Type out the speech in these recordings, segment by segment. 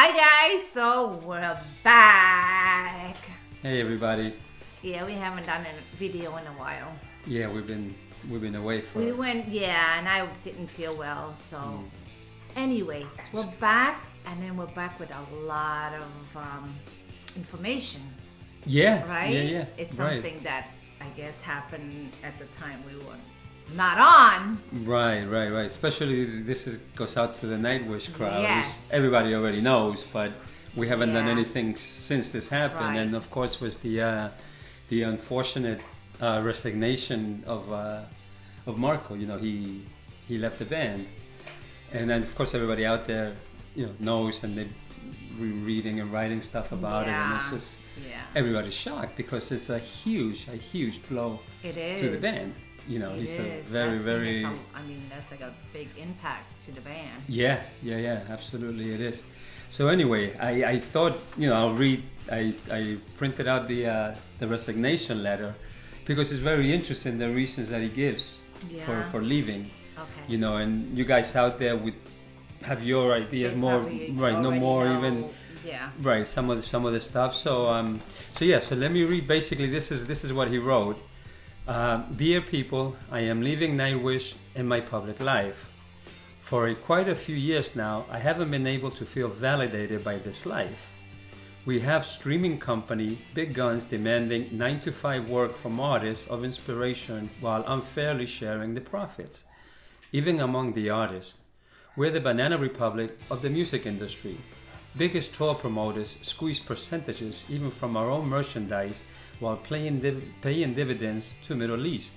Hi guys, so we're back. Hey everybody. Yeah, we haven't done a video in a while. Yeah, we've been away for. We went, yeah, and I didn't feel well, so anyway, we're back, and then we're back with a lot of information. Yeah. Right? Yeah. It's right. something that I guess happened at the time we were not on. Right. Especially goes out to the Nightwish crowd. Yes. Which everybody already knows, but we haven't done Yeah. anything since this happened. Right. And of course, was the unfortunate resignation of Marco. You know, he left the band, and then of course everybody out there, knows, and they're reading and writing stuff about it, and it's just everybody's shocked because it's a huge blow It is. to the band. You know, he's a very I mean, that's like a big impact to the band. Yeah, absolutely it is. So anyway, I thought, I'll read. I printed out the resignation letter because it's very interesting, the reasons that he gives for leaving. Okay. And you guys out there would have your ideas more, right? No more know. even. Yeah. Right. Some of the stuff. So So let me read. Basically, this is what he wrote. Dear people, I am leaving Nightwish in my public life. For quite a few years now, I haven't been able to feel validated by this life. We have streaming company, big guns demanding 9-to-5 work from artists of inspiration while unfairly sharing the profits. Even among the artists, we're the banana republic of the music industry. Biggest tour promoters squeeze percentages even from our own merchandise while paying dividends to Middle East.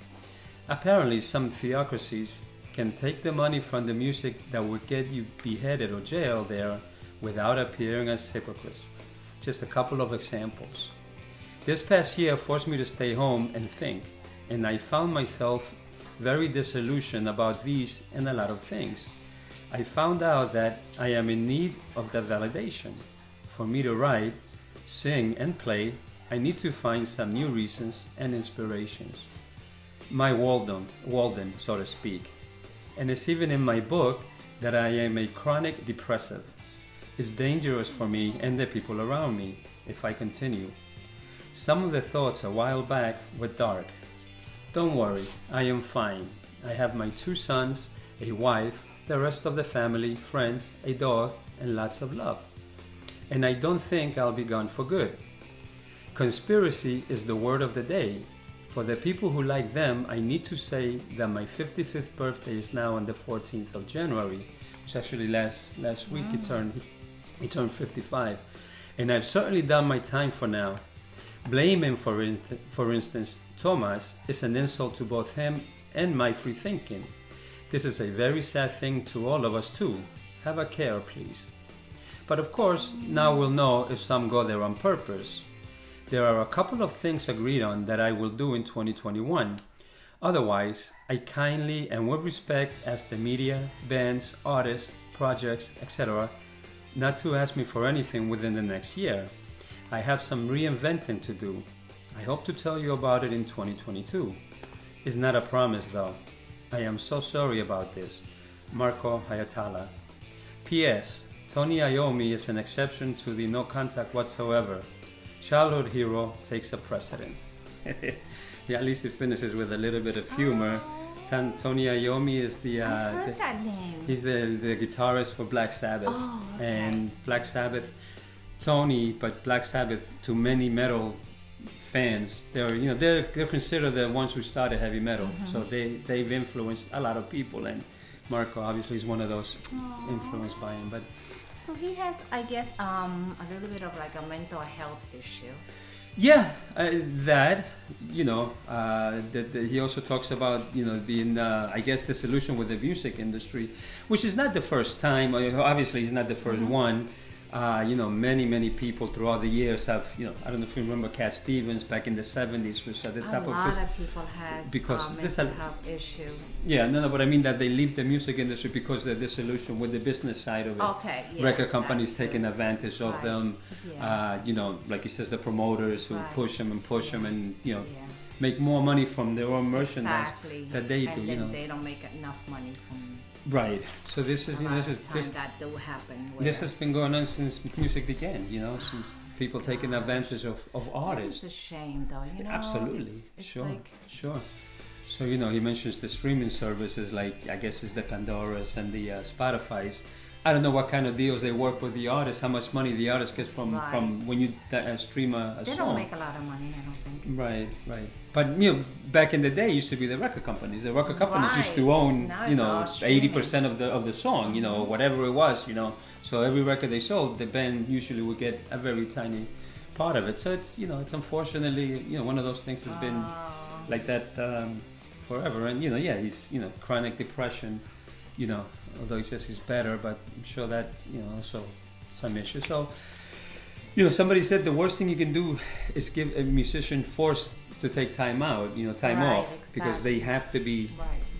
Apparently, some theocracies can take the money from the music that would get you beheaded or jailed there without appearing as hypocrites. Just a couple of examples. This past year forced me to stay home and think, and I found myself very disillusioned about these and a lot of things. I found out that I am in need of that validation. For me to write, sing, and play, I need to find some new reasons and inspirations. My Walden, so to speak. And it's even in my book that I am a chronic depressive. It's dangerous for me and the people around me if I continue. Some of the thoughts a while back were dark. Don't worry, I am fine. I have my 2 sons, a wife, the rest of the family, friends, a dog, and lots of love. And I don't think I'll be gone for good. Conspiracy is the word of the day. For the people who like them, I need to say that my 55th birthday is now on the 14th of January, which actually last week he turned 55. And I've certainly done my time for now. Blaming, for instance, Thomas is an insult to both him and my free thinking. This is a very sad thing to all of us too. Have a care, please. But of course, now we'll know if some go there on purpose. There are a couple of things agreed on that I will do in 2021. Otherwise, I kindly and with respect ask the media, bands, artists, projects, etc. not to ask me for anything within the next year. I have some reinventing to do. I hope to tell you about it in 2022. It's not a promise though. I am so sorry about this. Marco Hayatala. P.S. Tony Iommi is an exception to the no contact whatsoever. Childhood hero takes a precedence. Yeah, at least it finishes with a little bit of humor. Tony Iommi is that name. He's the guitarist for Black Sabbath. And Black Sabbath, but Black Sabbath, to many metal fans, they're considered the ones who started heavy metal. So they've influenced a lot of people, and Marco obviously is one of those influenced by him. But so he has, I guess, a little bit of like a mental health issue. Yeah, he also talks about, being, I guess, disillusioned with the music industry, which is not the first time. Obviously, he's not the first one. Many people throughout the years have, I don't know if you remember Cat Stevens back in the 70s, was at the top of a lot of people has mental health issue. Yeah, no, but I mean that they leave the music industry because of the disillusion with the business side of it. Okay, yeah, record companies taking advantage of them. Yeah. Like he says, the promoters who push them and make more money from their own merchandise that they do. And then they don't make enough money from Right. So this is, A you know, lot this is of time this that do happen. this has been going on since music began. You know, since people taking advantage of artists. It's a shame, though. You know, Absolutely. It's Sure. like, Sure. So, you know, he mentions the streaming services like, I guess it's the Pandoras and the Spotify's. I don't know what kind of deals they work with the artists, how much money the artist gets from when you stream a they song. don't make a lot of money, I don't think. Right, right. But, you know, back in the day, it used to be the record companies. The record companies used to own, Now you it's know, all 80% of the song, you know, whatever it was, you know. So every record they sold, the band usually would get a very tiny part of it. So it's, you know, it's unfortunately, you know, one of those things has been like that forever. And, you know, yeah, he's, you know, chronic depression, you know, although he says he's better, but I'm sure that, you know, also some issues. So, you know, somebody said the worst thing you can do is give a musician forced to take time out, you know, time off, because they have to be,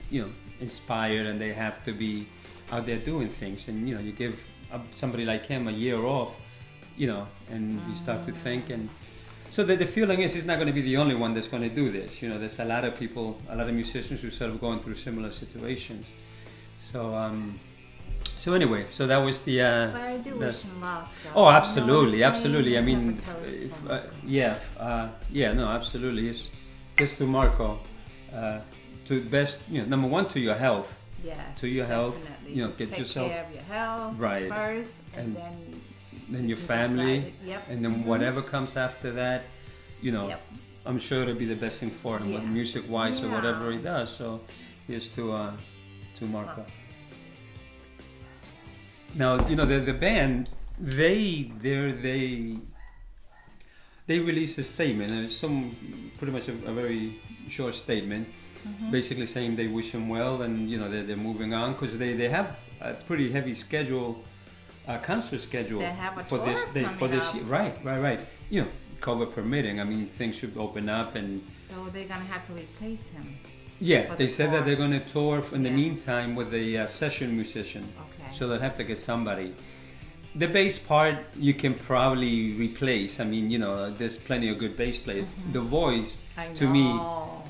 you know, inspired, and they have to be out there doing things. And, you know, you give somebody like him a year off, you know, and you start to think. And so the feeling is he's not going to be the only one that's going to do this. You know, there's a lot of people, a lot of musicians who sort of going through similar situations. So, so anyway, so that was the. But I do wish him luck. Oh, absolutely, absolutely. I mean, yeah. no, absolutely. It's to Marco, to best, you know, number one, to your health. Yes, to your health, definitely. you know, Just get take yourself care of your health first, and then your family, yep. and then whatever comes after that, you know, Yep. I'm sure it'll be the best thing for him, music wise or whatever he does. So here's to Marco. Now, you know, the band, they released a statement, some pretty much a very short statement, basically saying they wish him well, and, you know, they're moving on, because they have a pretty heavy schedule, concert schedule they have a for tour this year. Right. You know, COVID permitting. I mean, things should open up, and so they're gonna have to replace him. Yeah, they said that they're going to tour in the meantime with a session musician. Okay. So they'll have to get somebody. The bass part you can probably replace. I mean, you know, there's plenty of good bass players. The voice, to me,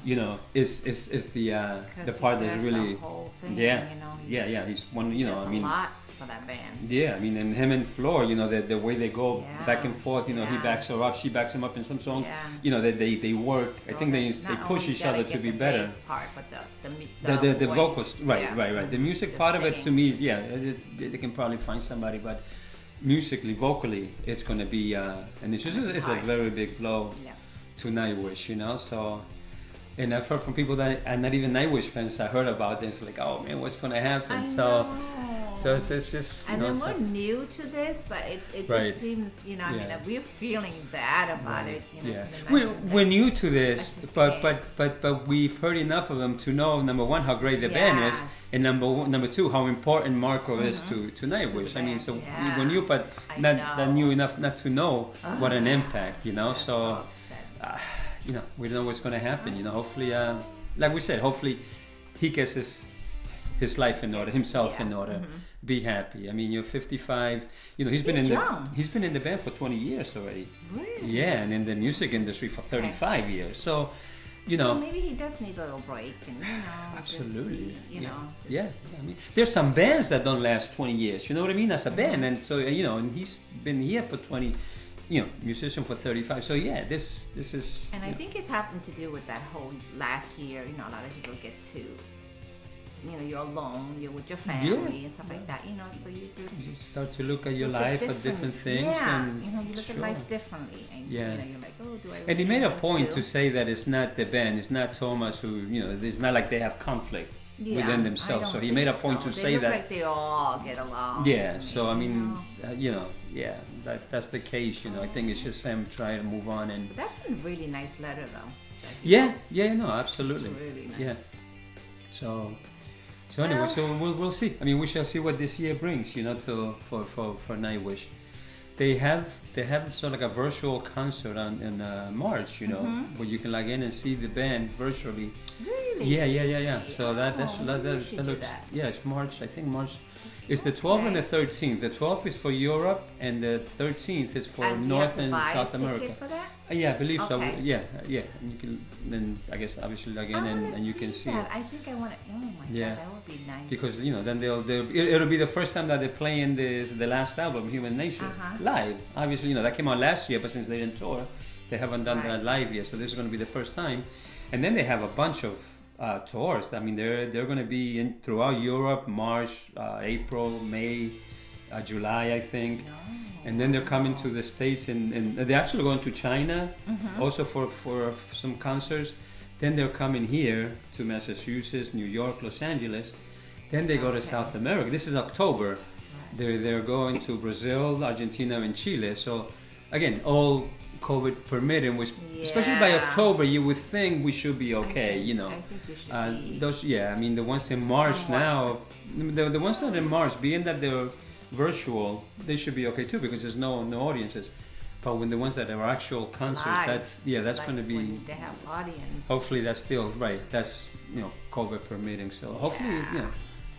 you know, is the part that's really, thing, yeah, you know, yeah. He's one, you know, I mean, a lot for that band. Yeah, I mean, and him and Floor, you know, the way they go back and forth, you know, he backs her up, she backs him up in some songs. You know, they work. I think they push each other to be better. Part, but the vocals, right. The music part of it, to me, they can probably find somebody, but musically, vocally, it's going to be, and it's a very big blow to Nightwish, you know. So, and I've heard from people that are not even Nightwish fans. I heard about this, like, oh man, what's going to happen? So it's just, you and know, then we're new to this, but it just seems, you know, I mean, we're feeling bad about it. You know, we're new to this, but we've heard enough of them to know, number one, how great the band is, and number two, how important Marco is to Nightwish. I mean, so we're new, but not new enough not to know what an impact, you know. So, you know, we don't know what's going to happen. You know, hopefully, like we said, hopefully he gets his life in order, himself in order. Be happy. I mean, you're 55. You know, he's been in the band for 20 years already. Really? Yeah, and in the music industry for 35 years. So, you know, so maybe he does need a little break, and you know, absolutely. Just, you know. Yeah. I mean, there's some bands that don't last 20 years. You know what I mean? As a band, and so, you know, and he's been here for 20. You know, musician for 35. So yeah, this is. And I think it happened to do with that whole last year. You know, a lot of people get to. You know, you're alone, you're with your family and stuff like that, you know, so you start to look at your life at different things. And you know, you look at life differently, and you know, you're like, oh, do I really and he made a point to say that it's not the band, it's not Thomas who, you know, it's not like they have conflict within themselves. So he made a point to say that. Like they all get along. Yeah, so I mean, you know, that's the case, you know. I think it's just them trying to move on. And but that's a really nice letter, though. Yeah, no, absolutely. It's really nice. Yeah. So anyway, so we'll see. I mean, we shall see what this year brings, you know, for Nightwish. They have sort of like a virtual concert in March, you know, where you can log in and see the band virtually. Really? Yeah. So that looks. That. Yeah, it's March. I think March It's the 12th and the 13th. The 12th is for Europe, and the 13th is for And North you and have to buy South a America. ticket for that? Yeah, I believe so. Okay. Yeah. And you can then I guess obviously log in and you can see that. it. I think I want to. Oh my Yeah. god, that would be nice. Because then it'll be the first time that they're playing the last album, Human Nature, live. Obviously, that came out last year, but since they didn't tour, they haven't done that live yet. So this is going to be the first time, and then they have a bunch of tours. I mean, they're going to be in throughout Europe, March, April, May, July, I think. And then they're coming to the States, and they're actually going to China, also for some concerts. Then they're coming here to Massachusetts, New York, Los Angeles. Then they go to South America. This is October. They're going to Brazil, Argentina, and Chile. So again, all COVID permitting, which especially by October, you would think we should be okay. I think we should be. Those, I mean, the ones in March now, the ones that are in March, being that they're virtual, they should be okay too because there's no audiences. But when the ones that are actual concerts, Live, that's like going to be. when they have audience. Hopefully, that's still right. That's COVID permitting. So hopefully,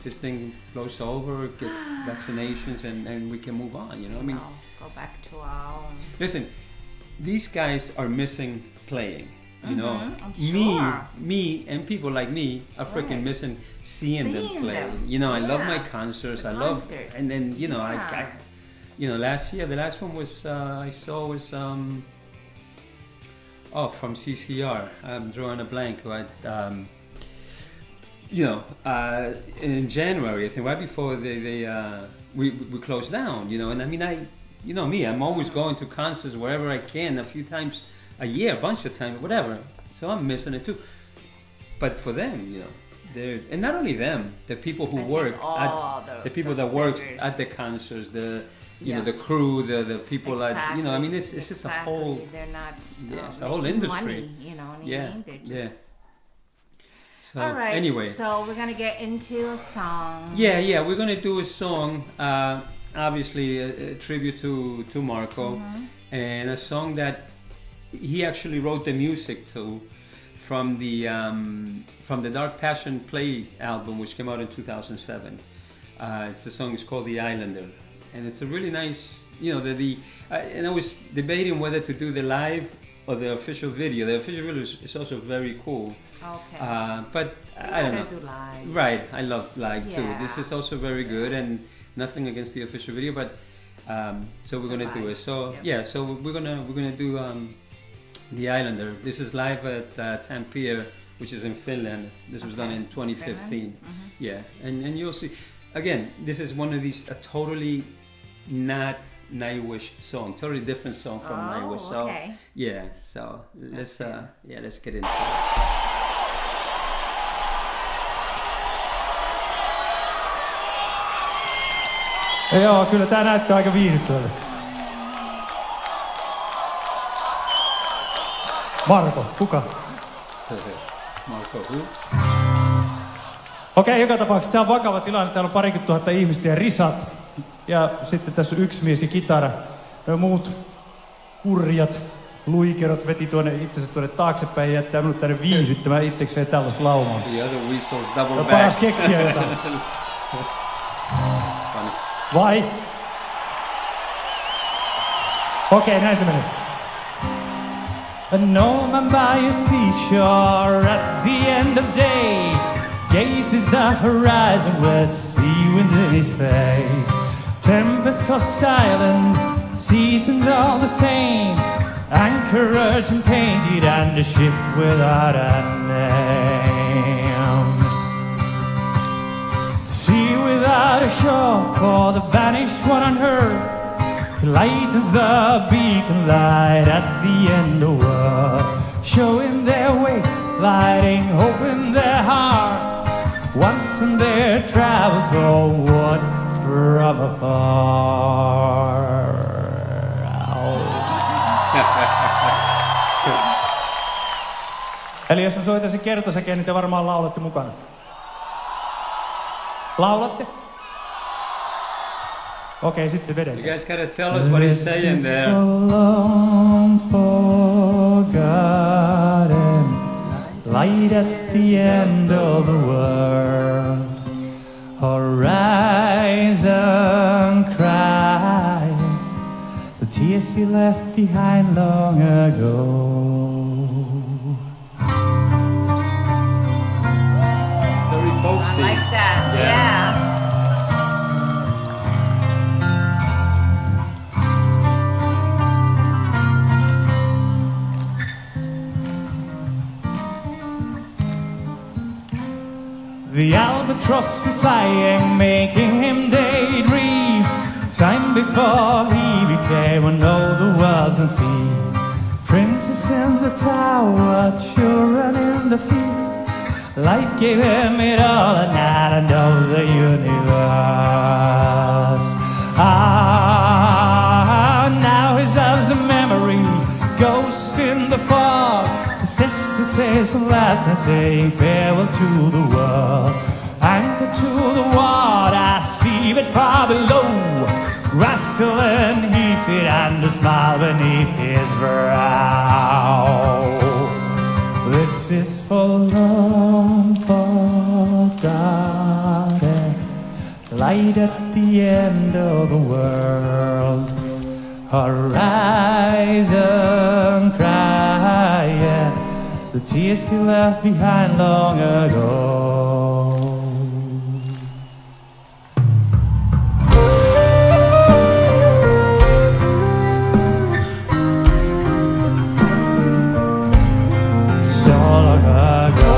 this thing blows over, get vaccinations, and we can move on. I mean, go back to our. Listen, these guys are missing playing. I'm sure. Me, and people like me are freaking missing seeing them play. I love my concerts. I love, and then I last year the last one was I saw was from CCR. I'm drawing a blank. In January, I think right before we closed down. And I mean me, I'm always going to concerts wherever I can, a few times a year, a bunch of times, whatever. So I'm missing it too. But for them, and not only them, the people who work, the people that work at the concerts, the crew, the people that I mean, it's just a whole. They're not. It's a whole industry. Money, you know what I mean? They're just. So, all right. Anyway, so we're gonna get into a song. Yeah, we're gonna do a song. Obviously, a tribute to Marco, and a song that he actually wrote the music to from the Dark Passion Play album, which came out in 2007. The song is called "The Islander," and it's a really nice. And I was debating whether to do the live or the official video. The official video is also very cool. Okay. But I don't know. Do live. Right, I love live too. This is also very good, and nothing against the official video, but so we're gonna do it. So so we're gonna do The Islander. This is live at Tampere, which is in Finland. This was done in 2015. Yeah, and you'll see. Again, this is one of these totally not Nightwish song, totally different song from Nightwish. So so let's get into it. Joo, kyllä tää näyttää aika viihdyttävältä. Marko, kuka? Marko, who? Okei, joka tapauksessa tää on vakava tilanne. Täällä on 20 000 ihmistä ja risat. Ja sitten tässä on yksi mies ja kitara. Ja muut kurjat luikerot veti itsensä tuonne taaksepäin ja jättää minut tänne viihdyttämään itsekseen tällaista laumaa. On paras keksiä jotain. Vai? Okei, näin se menee. A Norman by a seashore at the end of day gazes the horizon with sea wind in his face. Tempest tossed silent, seasons all the same. Anchorage and painted and a ship without a name. Sea without a shore for the vanished one unheard. Lightens the beacon light at the end of the world, showing their way, lighting hope in their hearts. Once in their travels homeward from afar. Eli jos mä soitan sen kertosäkeen, niin te varmaan laulatte mukana. Laulatte? Okay, sit se vedetään. You guys gotta tell us what he's saying there. This is a long forgotten light at the end of the world. Alright. tears he left behind long ago. Very folksy. I like that. Yeah. Yeah. The albatross is flying, making him daydream. Time before he became one of the world's unseen. Princess in the tower, children in the fields. Life gave him it all, and not of the universe. Ah, now his love's a memory, ghost in the fog. Sits to say some last and saying farewell to the world. Anchor to the water, see it far below. Rustling his feet and a smile beneath his brow. This is for long forgotten, light at the end of the world. Horizon crying, the tears he left behind long ago. So long ago.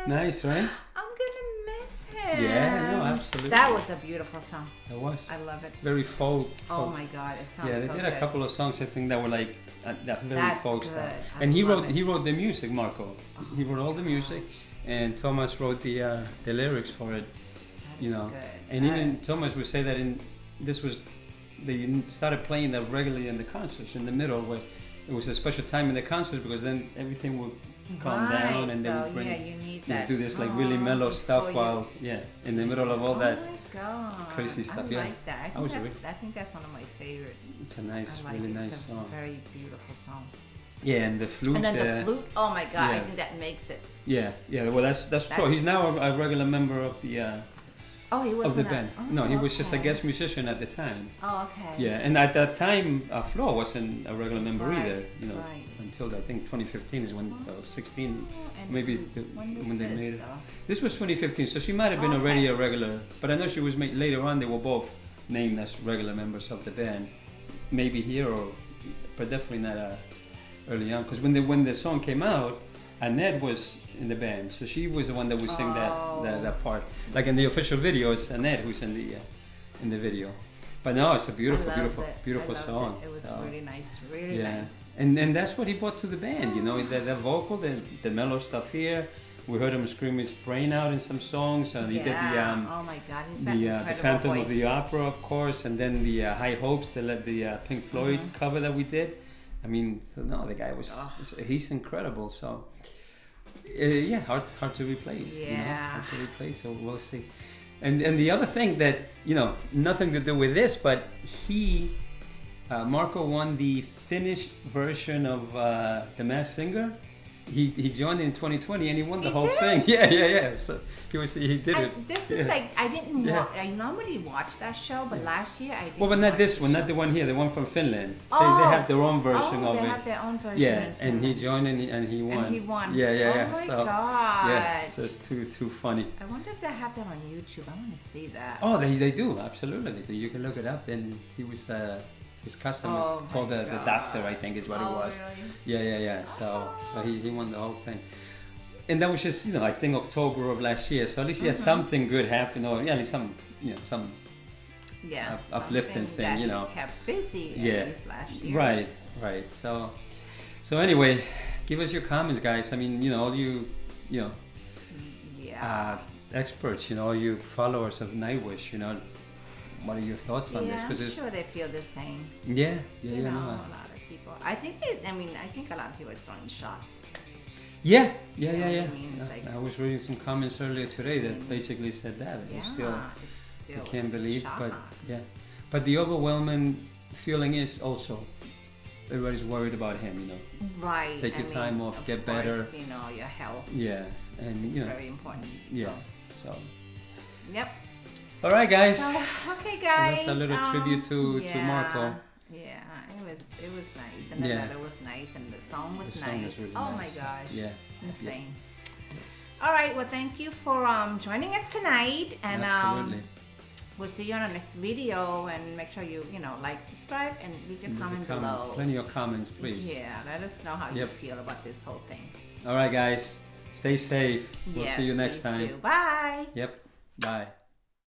Nice, right? I'm gonna miss him. Yeah, no, absolutely. That was a beautiful song. It was. I love it. Very folk. Oh my god, it sounds Yeah, they so did good. a couple of songs I think that were like that very That's folk good. stuff. I And he love wrote it. the music, Marco. He wrote all the music, and Thomas wrote the lyrics for it. That You is know, good. and even Thomas would say that they started playing that regularly in the concerts in the middle, where it was a special time in the concerts because then everything would calm down and they would bring, yeah, you need you know, that. do this like really mellow stuff before while in the middle of all Oh that. my god, crazy stuff, I yeah. like that. That was really- I think that's one of my favorite. It's a nice, I like really it. nice It's a song. very beautiful song. Yeah, and the flute. And then the flute. Oh my god, I yeah. think that makes it. Yeah, yeah. Well, that's Troy. He's now a regular member of Oh, he was of the band. Oh, No, he was just a okay. guest musician at the time. Oh, okay. Yeah, and at that time, Flo wasn't a regular member Right, either. You know, right. until I think 2015 is when 16, And maybe when they was made it. this, though? This was 2015, so she might have been already a regular. But I know she was made later on. They were both named as regular members of the band. Maybe here or, but definitely not early on. Because when the song came out, Annette was in the band, so she was the one that would sing that part. Like in the official video, it's Annette who's in the video. But no, it's a beautiful song. It was really nice, really nice. And that's what he brought to the band, you know, the vocal, the mellow stuff here. We heard him scream his brain out in some songs. He did the oh my God, the Phantom of the Opera, of course, and then the High Hopes, the Pink Floyd cover that we did. I mean, so no, the guy was he's incredible. So yeah, hard to replace. Yeah, you know, hard to replace. So we'll see. And the other thing that, you know, nothing to do with this, but Marco won the Finnish version of The Masked Singer. He joined in 2020 and he won the whole thing. Yeah. So he did it. This is like, I didn't watch, I normally watch that show, but last year I didn't. Well, but not this one, not the one here, the one from Finland. They have their own version of it. They have their own version. Yeah, and he joined and he won. And he won. Yeah. Oh my so, God. Yeah, so it's too funny. I wonder if they have that on YouTube. I want to see that. Oh, they do, absolutely. They do. You can look it up. And he was his customer called the Doctor, I think is what it was. Really? Yeah. So he won the whole thing. And that was just, you know, I think October of last year. So at least he had something good happen, or at least some, you know, some uplifting thing, you know. He kept busy at least last year. Right. So anyway, give us your comments, guys. I mean, you know, all you know, experts, you know, you followers of Nightwish, you know, what are your thoughts on this? I'm sure they feel the same. Yeah. You know, a lot of people. I think a lot of people are still in shock. Yeah. You know what I mean? Like, I was reading some comments earlier today that basically said that. It's still still can't believe, shock. but yeah. But the overwhelming feeling is also everybody's worried about him, you know. Right. Take your time off, get better. You know, your health. Yeah, and it's you know, very important. Yeah. So. Yep. All right, guys. So, okay, guys. So that's a little tribute to Marco. Yeah, it was nice, and the letter was nice, and the song was nice. Song was really oh nice. my gosh. Yeah. Insane. All right. Well, thank you for joining us tonight, and Absolutely. we'll see you on our next video. And make sure you like, subscribe, and leave your comment below. Plenty of comments, please. Yeah, let us know how you feel about this whole thing. All right, guys. Stay safe. We'll see you next time. Bye. Yep. Bye.